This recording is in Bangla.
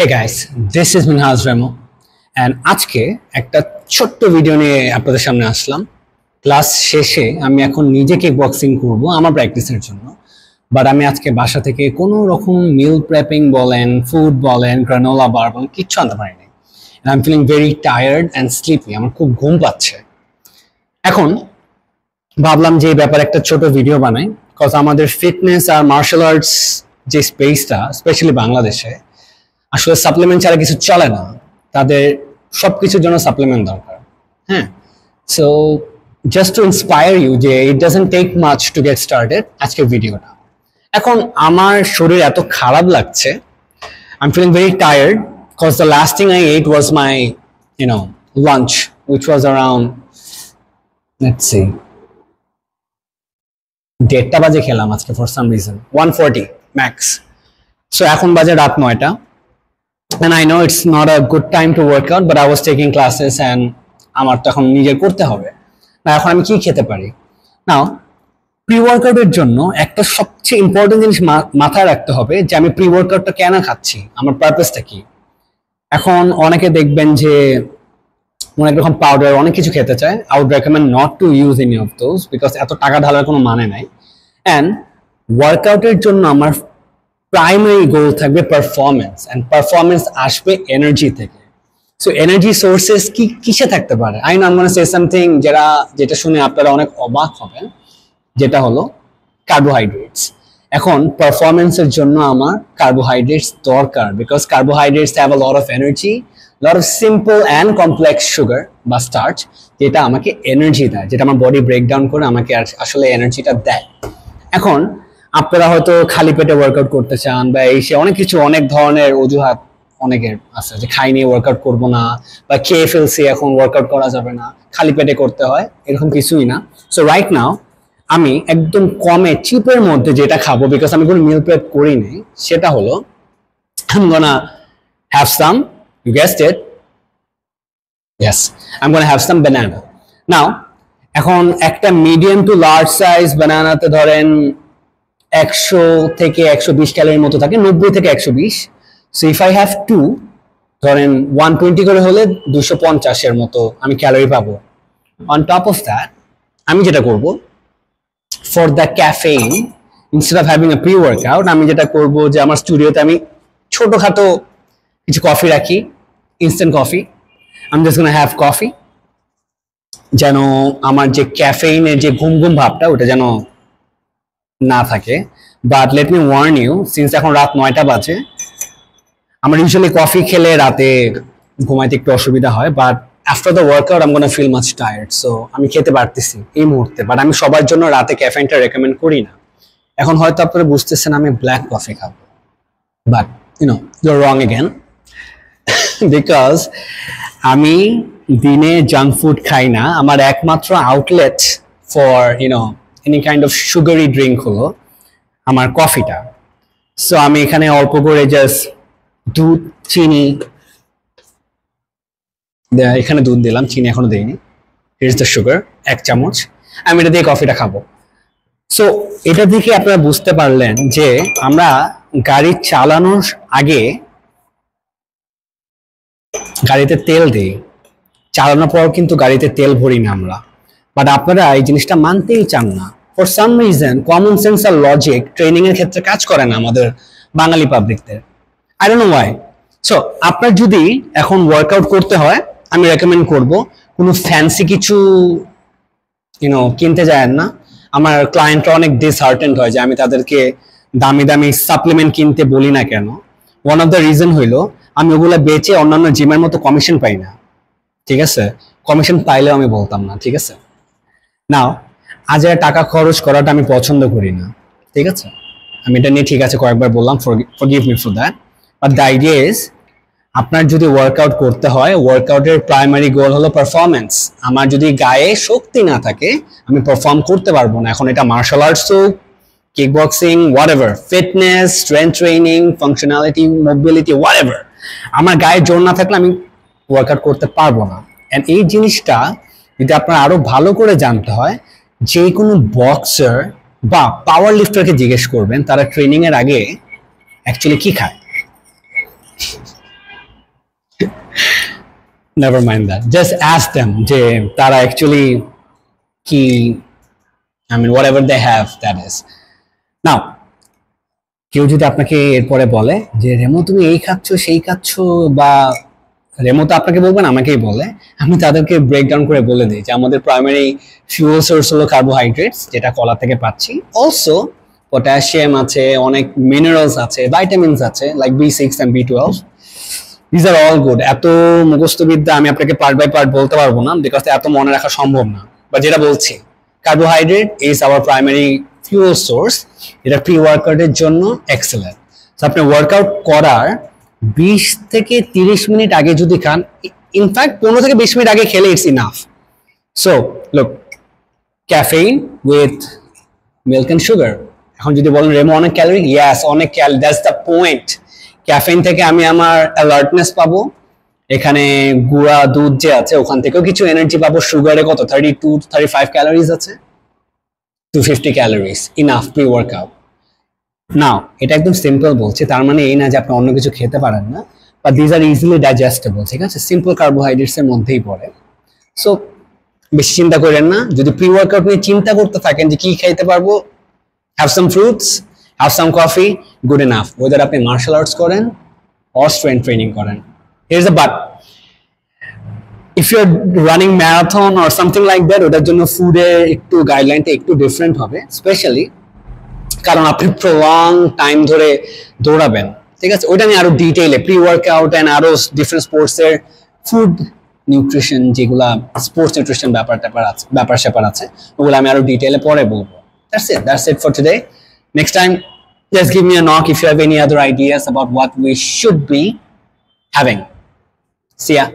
Hey guys, this is Minhaj Remo and আজকে একটা ছোট্ট ভিডিও নিয়ে আপনাদের সামনে আসলাম। ক্লাস শেষে আমি এখন নিজে কিক বক্সিং করব আমার প্র্যাকটিসের জন্য, বাট আমি আজকে বাসা থেকে কোনো রকম মিল প্রেপিং বলেন, ফুড বলেন, গ্রানোলা বার বলেন কিচ্ছু আনতে পারিনি। and I'm feeling very tired and sleepy, আমার খুব ঘুম পাচ্ছে। এখন ভাবলাম যে এই ব্যাপারে একটা ছোট ভিডিও বানাই, বিকজ আমাদের ফিটনেস আর মার্শাল আর্টস যে স্পেসটা স্পেশালি বাংলাদেশে আসলে সাপ্লিমেন্ট ছাড়া কিছু চলে না, তাদের সবকিছুর জন্য সাপ্লিমেন্ট দরকার। হ্যাঁ, so just to inspire you যে it doesn't take much to get started আজকের ভিডিওটা। এখন আমার শরীর এত খারাপ লাগছে, I am feeling very tired because the last thing I ate was my lunch which was around, let's see, 1:30 বাজে খেলাম আজকে for some reason, 1:40 max. So এখন বাজে রাত 9টা and I know it's not a good time to work out, but I was taking classes and আমার তো এখন নিজের করতে হবে না। এখন আমি কি খেতে পারি? নাও প্রি ওয়ার্কআউটের জন্য একটা সবচেয়ে ইম্পর্টেন্ট জিনিস মাথায় রাখতে হবে যে আমি প্রি ওয়ার্কআউটটা কেন খাচ্ছি, আমার পারপাসটা কি। এখন অনেকে দেখবেন যে অনেক রকম পাউডার অনেক কিছু খেতে চায়। I would recommend not to use any of those because এত টাকা ঢালার কোনো মানে নাই। অ্যান্ড ওয়ার্কআউটের জন্য আমার প্রাইমারি গোল থাকবে পারফরমেন্স, অ্যান্ড পারফরমেন্স আসবে এনার্জি থেকে। সো এনার্জি সোর্সেস কি কিসে থাকতে পারে? I know I am gonna say something যেটা শুনে আপনারা অনেক অবাক হবেন, যেটা হলো কার্বোহাইড্রেটস। এখন পারফরমেন্সের জন্য আমার কার্বোহাইড্রেটস দরকার, because carbohydrates have a lot of energy, lot of simple and complex sugar বা স্টার্চ, যেটা আমাকে এনার্জি দেয়, যেটা আমার বডি ব্রেকডাউন করে আমাকে আসলে এনার্জিটা দেয়। এখন আপনারা হয়তো খালি পেটে ওয়ার্কআউট করতে চান বা এই সে অনেক কিছু, অনেক ধরনের অজুহাত অনেকের আছে যে খাই নিয়ে ওয়ার্কআউট করবো না বা খেয়ে ফেলছি এখন ওয়ার্কআউট করা যাবে না, খালি পেটে করতে হয়, এরকম কিছুই না। সো রাইট নাও আমি একদম কমে চিপের মধ্যে যেটা খাবো, বিকজ আমি কোনো মিল প্রেপ করি নাই, সেটা হলো I'm gonna have some, you guessed it, yes, I'm gonna have some banana. Now এখন একটা মিডিয়াম টু লার্জ সাইজ বানানাতে ধরেন 100 থেকে 120 ক্যালোরির মতো থাকে, 90 থেকে 120। So if I have to, ধরেন 120 করে হলে 250 এর মতো আমি ক্যালোরি পাবো। অন টপ অফ দ্যাট আমি যেটা করব, for the caffeine, instead of having a pre workout, আমি যেটা করব যে আমার স্টুডিওতে আমি ছোটখাটো কিছু কফি রাখি, instant coffee. I am just gonna have coffee, যেন আমার যে ক্যাফেইনের যে ঘুম ঘুম ভাবটা ওটা যেন না থাকে। But let me warn you, since এখন রাত 9টা বাজে, আমার ইউজুয়ালি কফি খেলে রাতে ঘুমাইতে একটু অসুবিধা হয়, but after the workout I am gonna feel much tired. So আমি খেতে পারতেছি এই মুহূর্তে, বাট আমি সবার জন্য রাতে ক্যাফেইনটা রেকমেন্ড করি না। এখন হয়তো আপনারা বুঝতেছেন আমি ব্ল্যাক কফি খাবো, but your wrong again, because আমি দিনে জাঙ্ক ফুড খাই না। আমার একমাত্র outlet for any kind of sugary drink হলো আমার কফিটা। সো আমি এখানে অল্প করে জাস্ট দুধ, চিনি, এখানে দুধ দিলাম, চিনি এখনো দিইনি, হিয়ারস দ্য সুগার, 1 চামচ। আমি এটা দিয়ে কফিটা খাবো। সো এটা থেকে আপনারা বুঝতে পারলেন যে আমরা গাড়ি চালানোর আগে গাড়িতে তেল দিই, চালানোর পর কিন্তু গাড়িতে তেল ভরি না আমরা। বাট আপনারা এই জিনিসটা মানতেই চান না। For some reason common sense আর লজিক ট্রেনিং এর ক্ষেত্রে কাজ করে না আমাদের বাঙালি পাবলিকদের। I don't know why. So আপনার যদি এখন ওয়ার্কআউট করতে হয়, আমি রেকমেন্ড করব কোনো ফ্যান্সি কিছু কিনতে যায় না। আমার ক্লায়েন্টরা অনেক ডিসহার্টেন্ড হয় যে আমি তাদেরকে দামি দামি সাপ্লিমেন্ট কিনতে বলি না কেন। ওয়ান অফ দ্য রিজন হইলো আমি ওগুলো বেচে অন্যান্য জিমের মতো কমিশন পাই না। ঠিক আছে, কমিশন পাইলেও আমি বলতাম না। ঠিক আছে, নাও আজ টাকা খরচ করাটা আমি পছন্দ করি না। ঠিক আছে, আমি এটা নিয়ে ঠিক আছে কয়েকবার বললাম, forgive me for that. But the idea is, আপনার যদি ওয়ার্কআউট করতে হয়, ওয়ার্কআউটের প্রাইমারি গোল হলো পারফরমেন্স। আমার যদি গায়ে শক্তি না থাকে আমি পারফর্ম করতে পারবো না। এখন এটা মার্শাল আর্টস হোক, kick boxing, whatever, fitness, strength training, functionality, mobility, whatever, আমার গায়ে জোর না থাকলে আমি ওয়ার্কআউট করতে পারবো না। এন্ড এই জিনিসটা যদি আপনার আরো ভালো করে জানতে হয়, যে কোনো বক্সার বা পাওয়ার লিফটারকে জিজ্ঞেস করবেন তারা ট্রেনিং এর আগে অ্যাকচুয়ালি কি খায়। never mind that. Just ask them যে তারা actually কি, I mean whatever they have, that is. Now কেউ যদি আপনাকে এরপরে বলে যে রেমো তুমি এই খাচ্ছ সেই খাচ্ছ, বা রেমো তো আপনাকে বলবেন আমাকেই বলে, আমি তাদেরকে ব্রেকডাউন করে বলে দিই যে আমাদের প্রাইমারি ফিউল সোর্স হলো কার্বোহাইড্রেটস, যেটা কলা থেকে পাচ্ছি। অলসো পটাশিয়াম আছে, অনেক মিনারেলস আছে, ভাইটামিনস আছে, like B6 and B12. These are all good. এত মুখস্থবিদ্যা আমি আপনাকে পার্ট বাই পার্ট বলতে পারবো না, বিকজ এত মনে রাখা সম্ভব না। বা যেটা বলছি, carbohydrate is our primary fuel source, এটা প্রি ওয়ার্কআউটের জন্য এক্সেলেন্ট। তো আপনি ওয়ার্কআউট করার 20 থেকে 30 মিনিট আগে যদি খান, ইনফ্যাক্ট 15 থেকে 20 মিনিট আগে খেলে it's enough. So look, caffeine with milk and sugar. এখন যদি বলেন রেমো অনেক ক্যালোরি, ইয়াস অনেক calorie, that's the point. Caffeine থেকে আমি আমার অ্যালার্টনেস পাবো, এখানে গুঁড়া দুধ যে আছে ওখান থেকেও কিছু এনার্জি পাবো। সুগারে কত 32-35 ক্যালোরিজ আছে, 250 ক্যালোরিজ, ইনাফ প্রি ওয়ার্কআউট। নাও এটা একদম সিম্পল বলছি, তার মানে এই না যে আপনি অন্য কিছু খেতে পারেন না, but these are easily digestible, ঠিক আছে, সিম্পল কার্বোহাইড্রেটস এর মধ্যেই পড়ে। সো বেশি চিন্তা করেন না, যদি প্রি ওয়ার্কআউট নিয়ে চিন্তা করতে থাকেন যে কি খাইতে পারবো, have some fruits, have some coffee, good enough. Weather আপনি মার্শাল আর্টস করেন অর স্ট্রেংথ ট্রেনিং করেন। Here is the but, if you're running marathon or something like that, ওটার জন্য ফুডের একটু গাইডলাইনটা একটু ডিফারেন্ট হবে, স্পেশালি কারণ আপনি প্রলং টাইম ধরে দৌড়াবেন, ঠিক আছে। ওইটা নিয়ে আরো ডিটেইলে প্রি ওয়ার্কআউট এন্ড আরো ডিফারেন্ট স্পোর্টস এর ফুড নিউট্রিশন, যেগুলা স্পোর্টস নিউট্রিশন ব্যাপার স্যাপার আছে, ওগুলো আমি আরো ডিটেইলে পরে বলবো। That's it for today. Next time, just give me a knock if you have any other ideas about what we should be having. See ya.